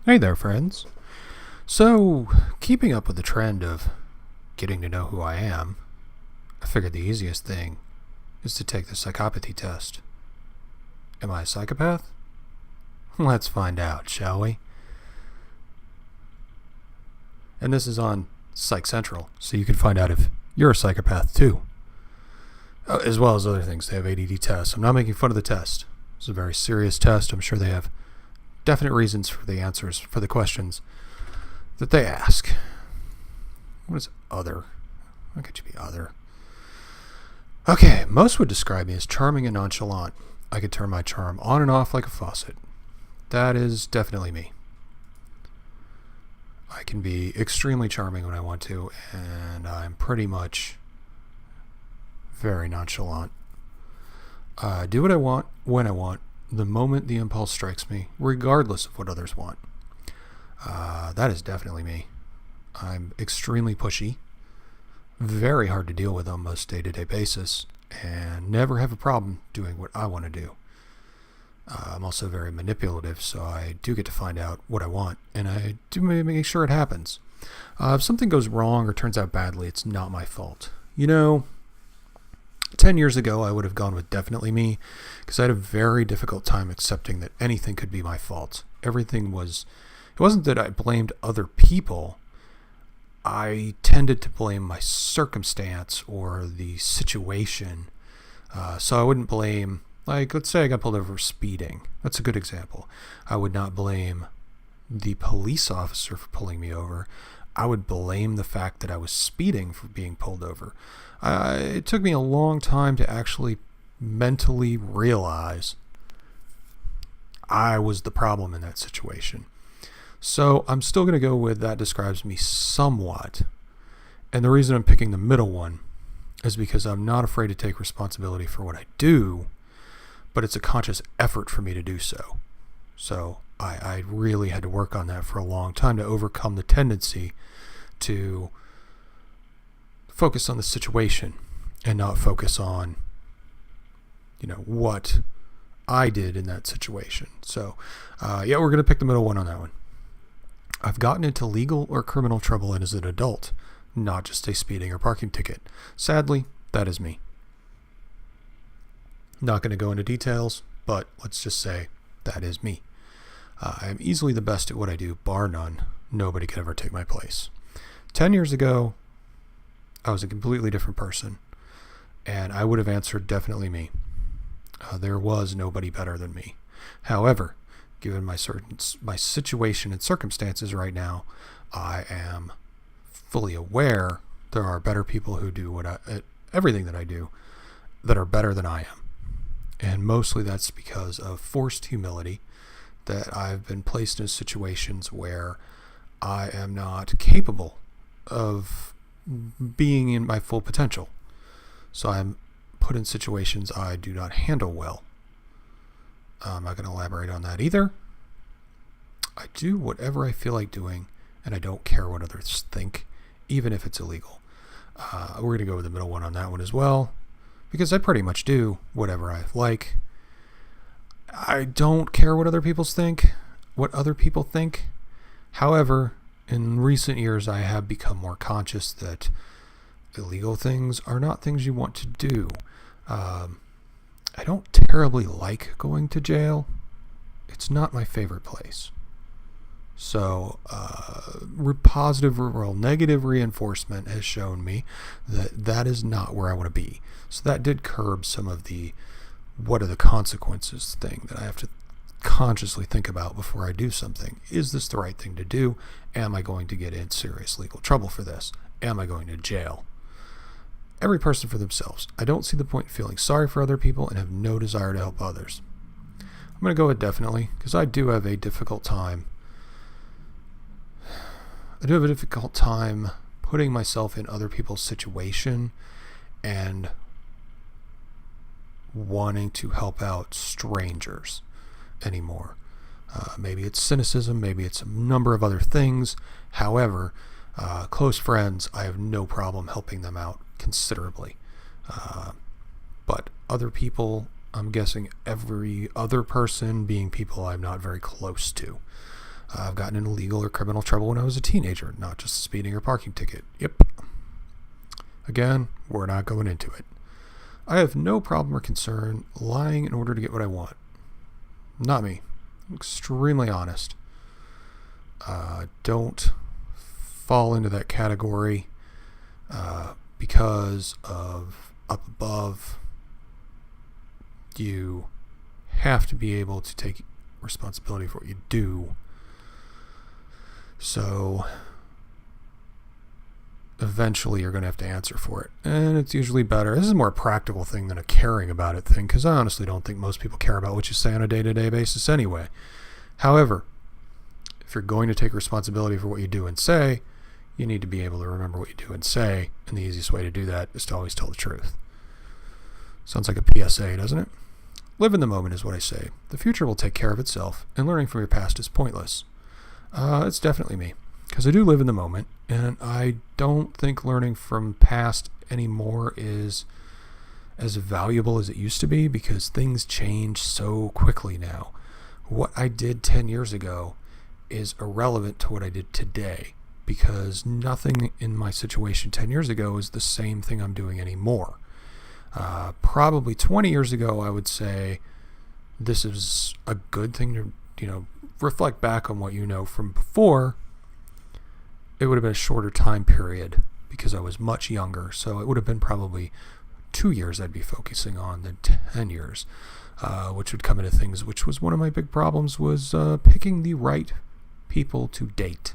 Hey there, friends. So, keeping up with the trend of getting to know who I am, I figured the easiest thing is to take the psychopathy test. Am I a psychopath? Let's find out, shall we? And this is on Psych Central, so you can find out if you're a psychopath too. As well as other things. They have ADD tests. I'm not making fun of the test. It's a very serious test. I'm sure they have definite reasons for the answers, for the questions that they ask. What is other? How could you be other? Okay, most would describe me as charming and nonchalant. I could turn my charm on and off like a faucet. That is definitely me. I can be extremely charming when I want to, and I'm pretty much very nonchalant. I do what I want, when I want, the moment the impulse strikes me, regardless of what others want. That is definitely me. I'm extremely pushy, very hard to deal with on most day-to-day basis, and never have a problem doing what I want to do. I'm also very manipulative, so I do get to find out what I want, and I do make sure it happens. If something goes wrong or turns out badly, it's not my fault. 10 years ago, I would have gone with definitely me, because I had a very difficult time accepting that anything could be my fault. It wasn't that I blamed other people. I tended to blame my circumstance or the situation. So I wouldn't blame, let's say I got pulled over for speeding. That's a good example. I would not blame the police officer for pulling me over. I would blame the fact that I was speeding for being pulled over. It took me a long time to actually mentally realize I was the problem in that situation. So I'm still going to go with that describes me somewhat. And the reason I'm picking the middle one is because I'm not afraid to take responsibility for what I do, but it's a conscious effort for me to do so. So I really had to work on that for a long time to overcome the tendency to focus on the situation and not focus on, what I did in that situation. So, we're going to pick the middle one on that one. I've gotten into legal or criminal trouble as an adult, not just a speeding or parking ticket. Sadly, that is me. Not going to go into details, but let's just say that is me. I am easily the best at what I do, bar none. Nobody could ever take my place. 10 years ago, I was a completely different person, and I would have answered definitely me. There was nobody better than me. However, given my situation and circumstances right now, I am fully aware there are better people who do everything that I do that are better than I am. And mostly that's because of forced humility, that I've been placed in situations where I am not capable of being in my full potential. So I'm put in situations I do not handle well. I'm not going to elaborate on that either. I do whatever I feel like doing, and I don't care what others think, even if it's illegal. We're going to go with the middle one on that one as well, because I pretty much do whatever I like. I don't care what other people think. However, in recent years, I have become more conscious that illegal things are not things you want to do. I don't terribly like going to jail. It's not my favorite place. So, positive or negative reinforcement has shown me that that is not where I want to be. So that did curb some of the what are the consequences thing that I have to consciously think about before I do something. Is this the right thing to do? Am I going to get in serious legal trouble for this? Am I going to jail? Every person for themselves. I don't see the point in feeling sorry for other people and have no desire to help others. I'm going to go with definitely, because I do have a difficult time. Putting myself in other people's situation and wanting to help out strangers anymore. Maybe it's cynicism, maybe it's a number of other things. However, close friends, I have no problem helping them out considerably. But other people, I'm guessing every other person being people I'm not very close to. I've gotten into legal or criminal trouble when I was a teenager, not just a speeding or parking ticket. Yep. Again, we're not going into it. I have no problem or concern lying in order to get what I want. Not me. I'm extremely honest. Don't fall into that category because of up above. You have to be able to take responsibility for what you do. So eventually you're going to have to answer for it. And it's usually better. This is more a practical thing than a caring about it thing, because I honestly don't think most people care about what you say on a day-to-day basis anyway. However, if you're going to take responsibility for what you do and say, you need to be able to remember what you do and say, and the easiest way to do that is to always tell the truth. Sounds like a PSA, doesn't it? Live in the moment is what I say. The future will take care of itself, and learning from your past is pointless. It's definitely me, because I do live in the moment, and I don't think learning from past anymore is as valuable as it used to be, because things change so quickly now. What I did 10 years ago is irrelevant to what I did today, because nothing in my situation 10 years ago is the same thing I'm doing anymore. Probably 20 years ago, I would say this is a good thing to, reflect back on what you know from before. It would have been a shorter time period because I was much younger. So it would have been probably 2 years I'd be focusing on than 10 years, which would come into things, which was one of my big problems, was picking the right people to date.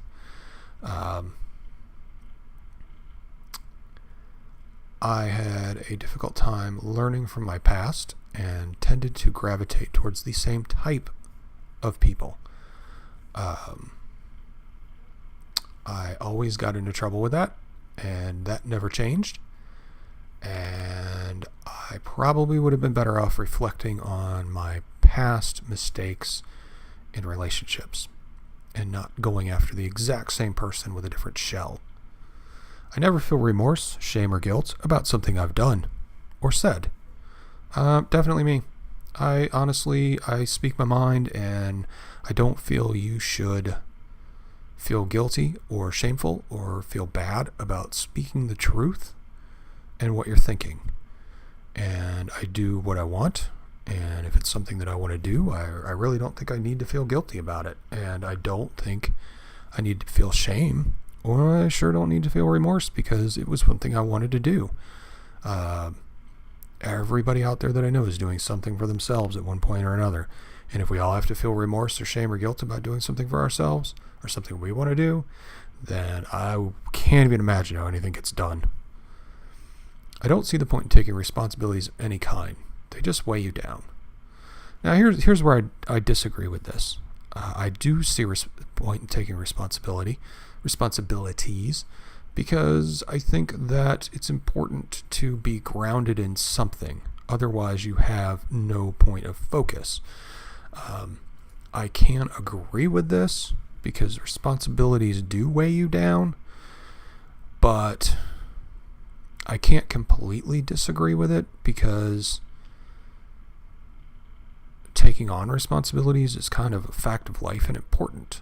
I had a difficult time learning from my past and tended to gravitate towards the same type of people. I always got into trouble with that, and that never changed. And I probably would have been better off reflecting on my past mistakes in relationships and not going after the exact same person with a different shell. I never feel remorse, shame, or guilt about something I've done or said. Definitely me. I speak my mind, and I don't feel you should feel guilty or shameful or feel bad about speaking the truth and what you're thinking. And I do what I want, and if it's something that I want to do, I really don't think I need to feel guilty about it. And I don't think I need to feel shame, or I sure don't need to feel remorse, because it was something I wanted to do. Everybody out there that I know is doing something for themselves at one point or another. And if we all have to feel remorse or shame or guilt about doing something for ourselves or something we want to do, then I can't even imagine how anything gets done. I don't see the point in taking responsibilities of any kind. They just weigh you down. Now, here's where I disagree with this. I do see a point in taking responsibilities, because I think that it's important to be grounded in something. Otherwise, you have no point of focus. I can't agree with this because responsibilities do weigh you down, but I can't completely disagree with it, because taking on responsibilities is kind of a fact of life and important.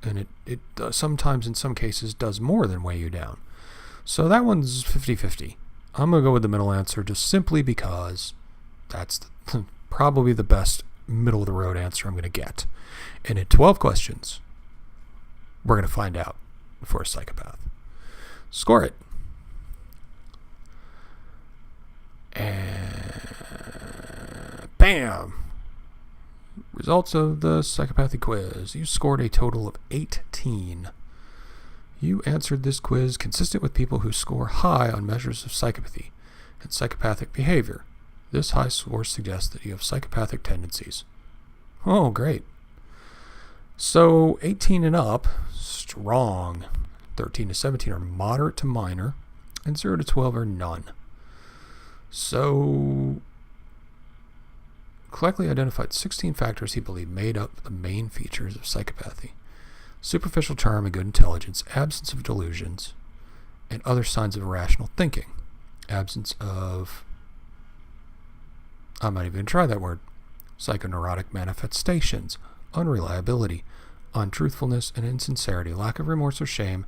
And it sometimes, in some cases, does more than weigh you down. So that one's 50-50. I'm going to go with the middle answer, just simply because that's probably the best middle-of-the-road answer I'm going to get. And in 12 questions, we're going to find out for a psychopath. Score it. And bam! Results of the psychopathy quiz. You scored a total of 18. You answered this quiz consistent with people who score high on measures of psychopathy and psychopathic behavior. This high score suggests that you have psychopathic tendencies. Oh, great. So 18 and up, strong. 13 to 17 are moderate to minor, and 0 to 12 are none. So correctly identified 16 factors he believed made up the main features of psychopathy: superficial charm and good intelligence, absence of delusions, and other signs of irrational thinking, absence of, I might even try that word, psychoneurotic manifestations, unreliability, untruthfulness and insincerity, lack of remorse or shame,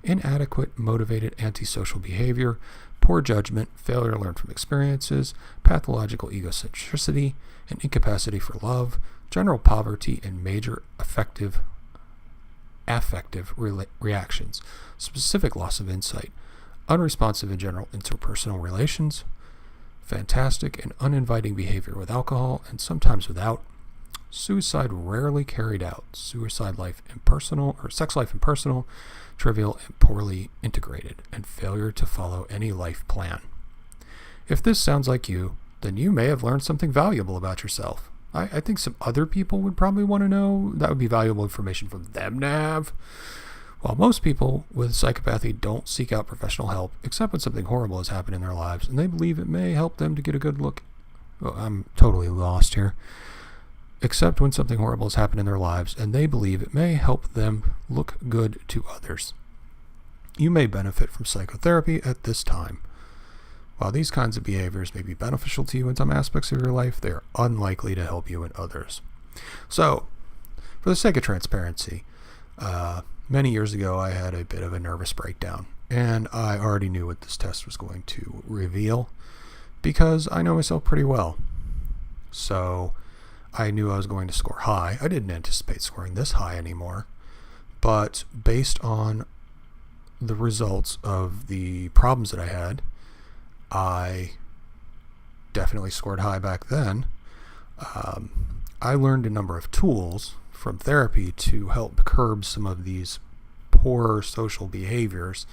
inadequate, motivated, antisocial behavior, poor judgment, failure to learn from experiences, pathological egocentricity, and incapacity for love, general poverty, and major affective reactions, specific loss of insight, unresponsive in general interpersonal relations, fantastic and uninviting behavior with alcohol and sometimes without, suicide rarely carried out, suicide life impersonal or sex life impersonal, trivial and poorly integrated, and failure to follow any life plan. If this sounds like you, then you may have learned something valuable about yourself. I think some other people would probably want to know. That would be valuable information for them to have. While most people with psychopathy don't seek out professional help, except when something horrible has happened in their lives, and they believe it may help them to get a good look. Oh, I'm totally lost here. Except when something horrible has happened in their lives, and they believe it may help them look good to others. You may benefit from psychotherapy at this time. While these kinds of behaviors may be beneficial to you in some aspects of your life, they are unlikely to help you in others. So, for the sake of transparency, many years ago I had a bit of a nervous breakdown, and I already knew what this test was going to reveal because I know myself pretty well. So, I knew I was going to score high. I didn't anticipate scoring this high anymore, but based on the results of the problems that I had, I definitely scored high back then. I learned a number of tools from therapy to help curb some of these poor social behaviors,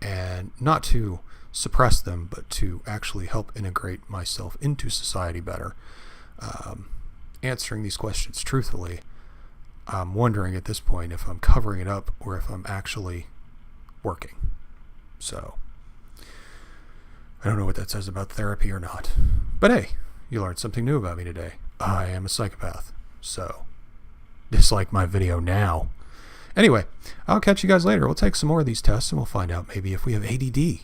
and not to suppress them, but to actually help integrate myself into society better. Answering these questions truthfully, I'm wondering at this point if I'm covering it up or if I'm actually working. So I don't know what that says about therapy or not. But hey, you learned something new about me today. I am a psychopath. So dislike my video now. Anyway, I'll catch you guys later. We'll take some more of these tests and we'll find out maybe if we have ADD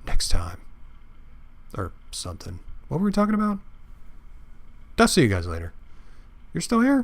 next time. Or something. What were we talking about? I'll see you guys later. You're still here?